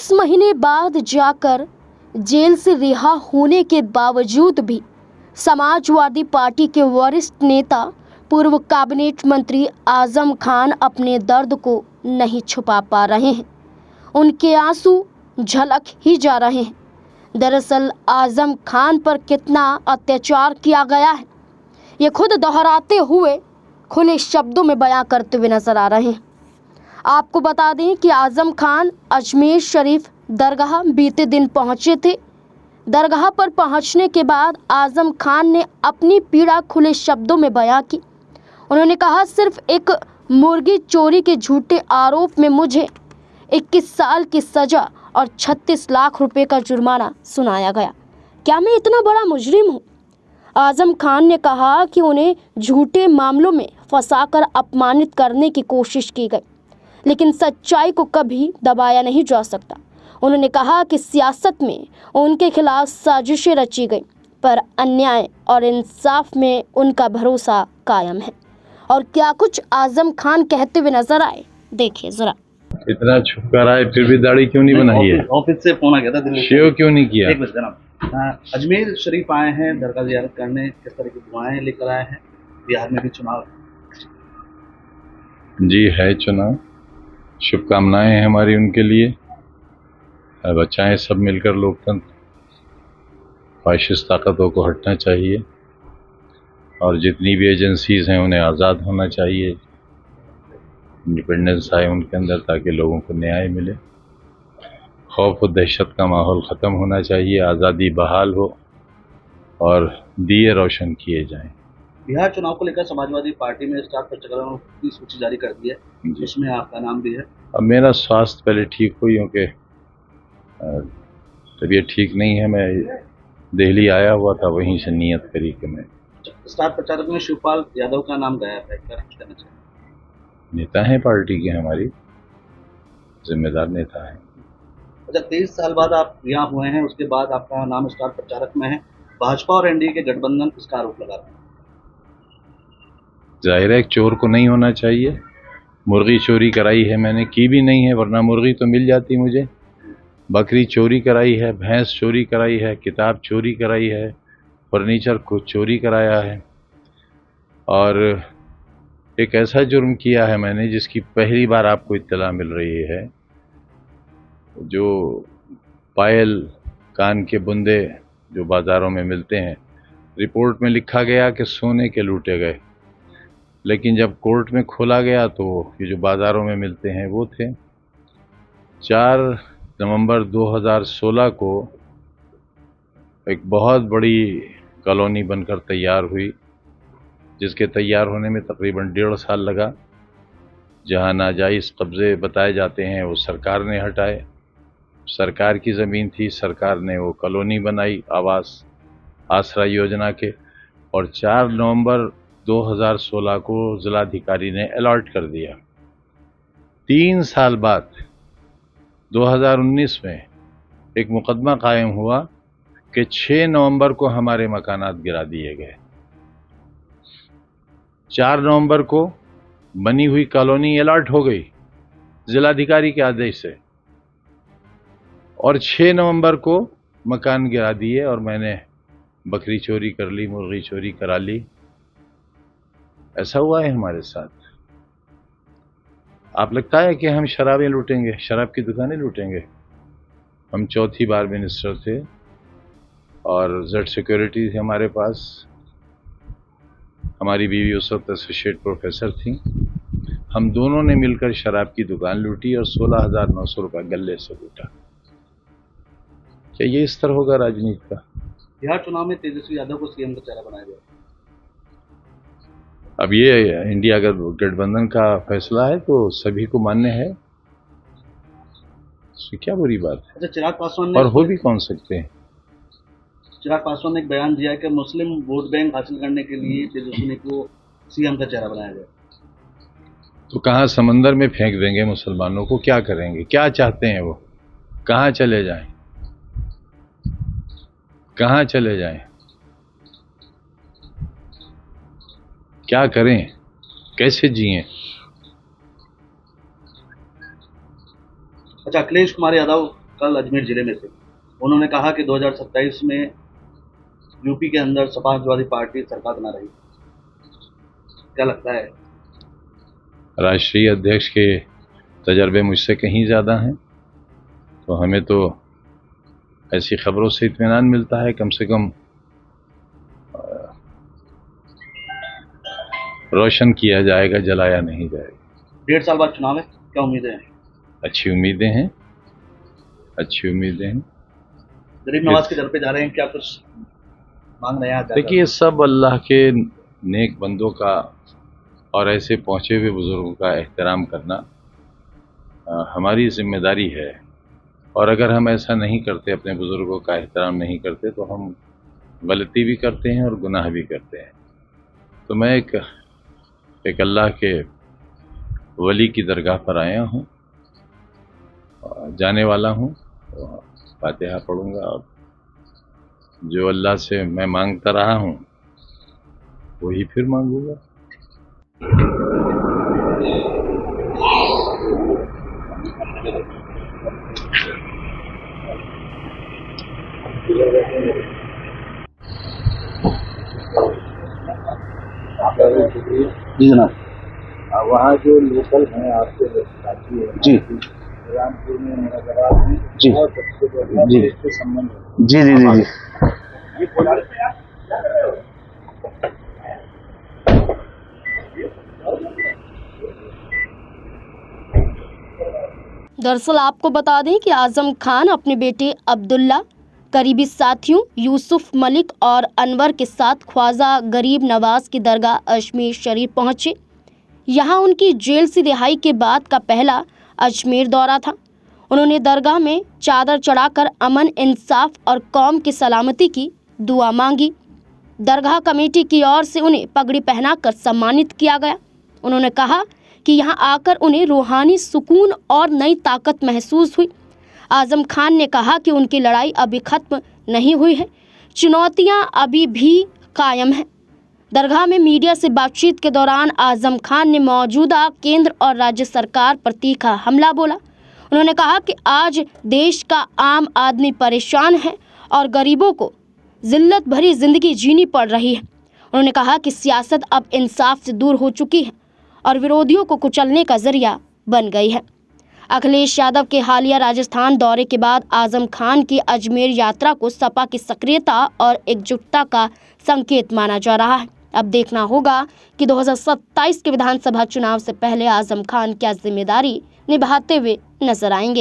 22 महीने बाद जाकर जेल से रिहा होने के बावजूद भी समाजवादी पार्टी के वरिष्ठ नेता पूर्व कैबिनेट मंत्री आजम खान अपने दर्द को नहीं छुपा पा रहे हैं। उनके आंसू झलक ही जा रहे हैं। दरअसल आजम खान पर कितना अत्याचार किया गया है, ये खुद दोहराते हुए खुले शब्दों में बयां करते हुए नजर आ रहे हैं। आपको बता दें कि आजम खान अजमेर शरीफ दरगाह बीते दिन पहुंचे थे। दरगाह पर पहुंचने के बाद आजम खान ने अपनी पीड़ा खुले शब्दों में बयां की। उन्होंने कहा, सिर्फ एक मुर्गी चोरी के झूठे आरोप में मुझे 21 साल की सजा और 36 लाख रुपए का जुर्माना सुनाया गया। क्या मैं इतना बड़ा मुजरिम हूँ? आजम खान ने कहा कि उन्हें झूठे मामलों में फंसाकर अपमानित करने की कोशिश की गई, लेकिन सच्चाई को कभी दबाया नहीं जा सकता। उन्होंने कहा कि सियासत में उनके खिलाफ साजिशें रची गई, पर अन्याय और इंसाफ में उनका भरोसा कायम है। और क्या कुछ आजम खान कहते हुए नजर आए, देखिए जरा। इतना छुप कर आए फिर भी दाढ़ी क्यों नहीं बनाई है? ऑफिस से फोन आ गया था दिल्ली से। शेव क्यों नहीं किया? एक मिनट जनाब, अजमेर शरीफ आए हैं दरगाह ज़ियारत करने, किस तरह की दुआएं लेकर आए हैं? बिहार में भी चुनाव जी है, चुनाव, शुभकामनाएं हैं हमारी उनके लिए। बचाएं सब मिलकर लोकतंत्र, फाशिस्ट ताकतों को हटना चाहिए और जितनी भी एजेंसीज हैं उन्हें आज़ाद होना चाहिए, इंडिपेंडेंस आए उनके अंदर ताकि लोगों को न्याय मिले। खौफ और दहशत का माहौल ख़त्म होना चाहिए, आज़ादी बहाल हो और दिए रोशन किए जाएं। बिहार चुनाव को लेकर समाजवादी पार्टी में स्टार प्रचारकों की सूची जारी कर दी है, जिसमें आपका नाम भी है। अब मेरा स्वास्थ्य पहले ठीक हुई, क्योंकि तबीयत ठीक नहीं है। मैं दिल्ली आया हुआ था, वहीं से नियत करी कि मैं। स्टार प्रचारक में शिवपाल यादव का नाम गायब है, क्या कुछ कहना चाहिए? नेता हैं पार्टी के, हमारी जिम्मेदार नेता हैं। अच्छा, 23 साल बाद आप यहाँ हुए हैं, उसके बाद आपका नाम स्टार प्रचारक में है। भाजपा और एनडीए के गठबंधन इसका आरोप लगाते हैं। जाहिर है एक चोर को नहीं होना चाहिए। मुर्गी चोरी कराई है मैंने, की भी नहीं है, वरना मुर्गी तो मिल जाती मुझे। बकरी चोरी कराई है, भैंस चोरी कराई है, किताब चोरी कराई है, फर्नीचर को चोरी कराया है, और एक ऐसा जुर्म किया है मैंने जिसकी पहली बार आपको इत्तला मिल रही है। जो पायल, कान के बुंदे जो बाज़ारों में मिलते हैं, रिपोर्ट में लिखा गया कि सोने के लूटे गए, लेकिन जब कोर्ट में खोला गया तो ये जो बाज़ारों में मिलते हैं वो थे। 4 नवंबर 2016 को एक बहुत बड़ी कॉलोनी बनकर तैयार हुई, जिसके तैयार होने में तकरीबन 1.5 साल लगा। जहां नाजायज़ कब्ज़े बताए जाते हैं वो सरकार ने हटाए। सरकार की ज़मीन थी, सरकार ने वो कॉलोनी बनाई आवास आसरा योजना के, और 4 नवंबर 2016 को ज़िलाधिकारी ने अलॉट कर दिया। 3 साल बाद 2019 में एक मुकदमा कायम हुआ कि 6 नवंबर को हमारे मकानात गिरा दिए गए। 4 नवंबर को बनी हुई कॉलोनी अलॉट हो गई जिलाधिकारी के आदेश से, और 6 नवंबर को मकान गिरा दिए, और मैंने बकरी चोरी कर ली, मुर्गी चोरी करा ली। ऐसा हुआ है हमारे साथ। आप लगता है कि हम शराबें लूटेंगे, शराब की दुकानें लूटेंगे? हम 4थी बार मिनिस्टर थे और जेड सिक्योरिटी थी हमारे पास। हमारी बीवी उस वक्त एसोसिएट प्रोफेसर थी। हम दोनों ने मिलकर शराब की दुकान लूटी और 16,900 रुपये गले से लूटा। क्या ये स्तर होगा राजनीति का? बिहार चुनाव में तेजस्वी यादव को सीएम का चेहरा बनाया गया। अब ये इंडिया गठबंधन का फैसला है तो सभी को मान्य है, इसमें क्या बुरी बात है? अच्छा, चिराग पासवान ने, और हो भी कौन सकते हैं। चिराग पासवान ने एक बयान दिया कि मुस्लिम वोट बैंक हासिल करने के लिए तेजस्वी को सीएम का चेहरा बनाया गया। तो कहाँ समंदर में फेंक देंगे मुसलमानों को? क्या करेंगे? क्या चाहते हैं वो? कहाँ चले जाएं? कहाँ चले जाएं? क्या करें? कैसे जिएं? अच्छा, अखिलेश कुमार यादव कल अजमेर जिले में से। उन्होंने कहा कि 2027 में यूपी के अंदर समाजवादी पार्टी सरकार बना रही। क्या लगता है? राष्ट्रीय अध्यक्ष के तजर्बे मुझसे कहीं ज़्यादा हैं, तो हमें तो ऐसी खबरों से इत्मीनान मिलता है, कम से कम रोशन किया जाएगा, जलाया नहीं जाएगा। 1.5 साल बाद चुनाव है, क्या उम्मीदें हैं? अच्छी उम्मीदें हैं, अच्छी उम्मीदें हैं। गरीब नवाज के दर पे जा रहे हैं, क्या कुछ मांग रहे हैं? देखिए, सब अल्लाह के नेक बंदों का और ऐसे पहुँचे हुए बुज़ुर्गों का एहतराम करना हमारी जिम्मेदारी है, और अगर हम ऐसा नहीं करते, अपने बुज़ुर्गों का एहतराम नहीं करते, तो हम गलती भी करते हैं और गुनाह भी करते हैं। तो मैं एक अल्लाह के वली की दरगाह पर आया हूँ, जाने वाला हूँ, फातिहा पढ़ूँगा और जो अल्लाह से मैं मांगता रहा हूँ वही फिर मांगूंगा। जी जनाब। वहाँ जो लोकल हैं आपके साथी हैं जी रामपुर में मुरादाबाद में जी और सबसे बढ़िया जी इसके संबंध है। जी जी जी जी दरअसल आपको बता दें कि आजम खान अपने बेटे अब्दुल्ला, करीबी साथियों यूसुफ मलिक और अनवर के साथ ख्वाजा गरीब नवाज की दरगाह अजमेर शरीफ पहुंचे। यहां उनकी जेल से रिहाई के बाद का पहला अजमेर दौरा था। उन्होंने दरगाह में चादर चढ़ाकर अमन, इंसाफ और कौम की सलामती की दुआ मांगी। दरगाह कमेटी की ओर से उन्हें पगड़ी पहनाकर सम्मानित किया गया। उन्होंने कहा कि यहां आकर उन्हें रूहानी सुकून और नई ताकत महसूस हुई। आजम खान ने कहा कि उनकी लड़ाई अभी खत्म नहीं हुई है, चुनौतियां अभी भी कायम हैं। दरगाह में मीडिया से बातचीत के दौरान आजम खान ने मौजूदा केंद्र और राज्य सरकार पर तीखा हमला बोला। उन्होंने कहा कि आज देश का आम आदमी परेशान है और गरीबों को जिल्लत भरी जिंदगी जीनी पड़ रही है। उन्होंने कहा कि सियासत अब इंसाफ से दूर हो चुकी है और विरोधियों को कुचलने का जरिया बन गई है। अखिलेश यादव के हालिया राजस्थान दौरे के बाद आजम खान की अजमेर यात्रा को सपा की सक्रियता और एकजुटता का संकेत माना जा रहा है। अब देखना होगा कि 2027 के विधानसभा चुनाव से पहले आजम खान क्या जिम्मेदारी निभाते हुए नजर आएंगे।